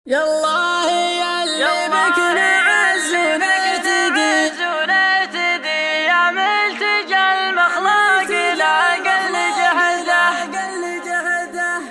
يالله ياللي بك نعز ونهتدي يا ملتجى المخلوق لا قل جهده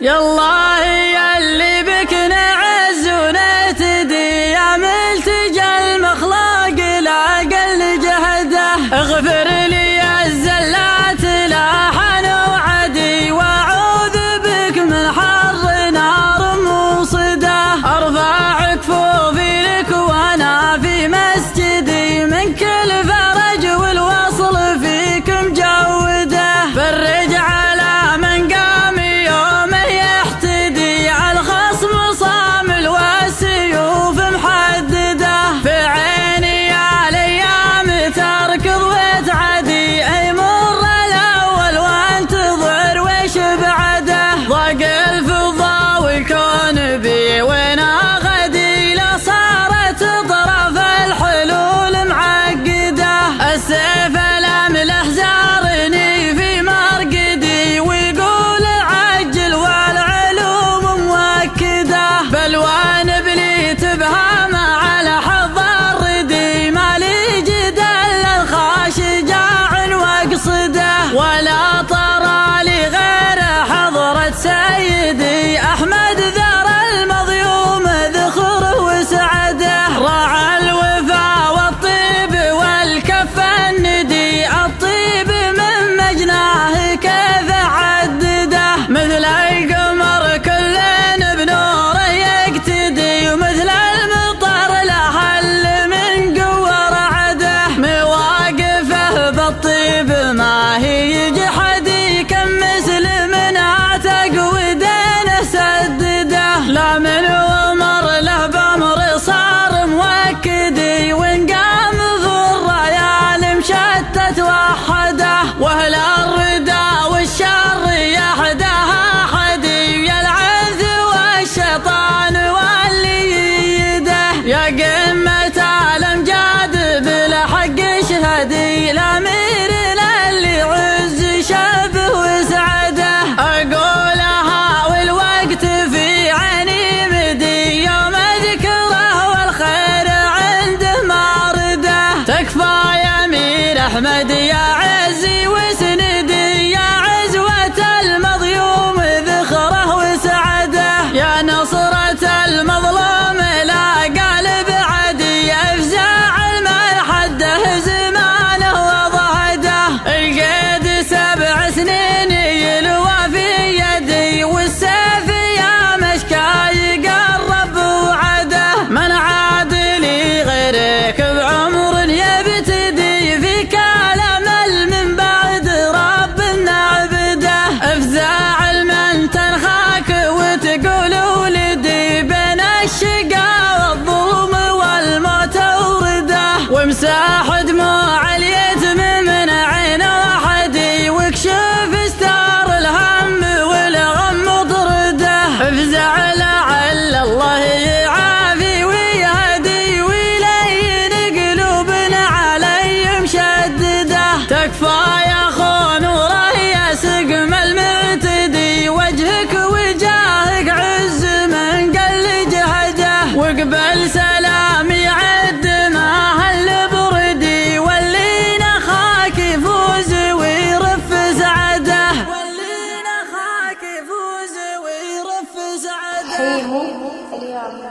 يالله ياللي بك نعز ونهتدي يا ملتجى المخلوق لا قل جهده اغفر لي الزلات لاحن وعدي واعوذ بك من حر نار موصده ارفع كفوفي لك وانا في مسجدي من كل فرج والوصل فيك مجوده فرج على من قام يومه يحتدي على الخصم صامل والسيوف محدده في عيني يا الايام تركض وتعدي يمر الاول وانتظر وش بعده ضاق الفضا والكون بي وانا غدي لا صارت طرف الحلول معقده السيف الاملح زارني في مرقدي ويقول عجل والعلوم مؤكده بلوان بلي تبهم على حظ الردي مالي جدل الخاش جاع واقصده ولا طرى لي غير حضرة سيدي احمد ذر المظيوم ذخره وسعده راعى الوفا والطيب والكف الندي الطيب من مجناه كيف عدده مثل القمر كل بنوره يقتدي ومثل المطر لحل من قوة رعده مواقفه بالطيب ما هي جحدي كم مسلم اعتق ودينه سدده لا من عمر له بامر صار موكدي وان قام الريال مشتت وحده واهل الردى والشر يحدها حدي يلعث والشيطان واللي يده يا قمة الامجاد بالحق اشهدي الامير للي عز شبه وسعده اقولها والوقت في عيني مدي يوم ذكره والخير عنده مارده تكفى يا امير احمد يا عزي وسندي يا عزوة المظلوم ذخره وسعده يا نصرة المظلوم لا قال بعدي افزاع المحده زمانه وضهده القيد 7 سنين يلوى في يدي والسيف يا مشكاي قرب وعده من عاد لي غيرك بعمر يبتدي في كلام من بعد رب نعبده افزاع من تنخاك وتقول ولدي بين الشقا والظلم والموت ورده وامساح دموع اليتم من عين وحدي واكشف استار الهم والغم طرده افزع لعل الله يعافي ويهدي ويلين قلوبنا علي مشدده تكفى يا خو نوره يا سقم المعتدي وجهك وجاهك عز من قل جهده وقبل سلام يعد ما هل بردي واللي نخاك يفوز ويرف سعده واللي نخاك يفوز ويرف سعده حيهم اليوم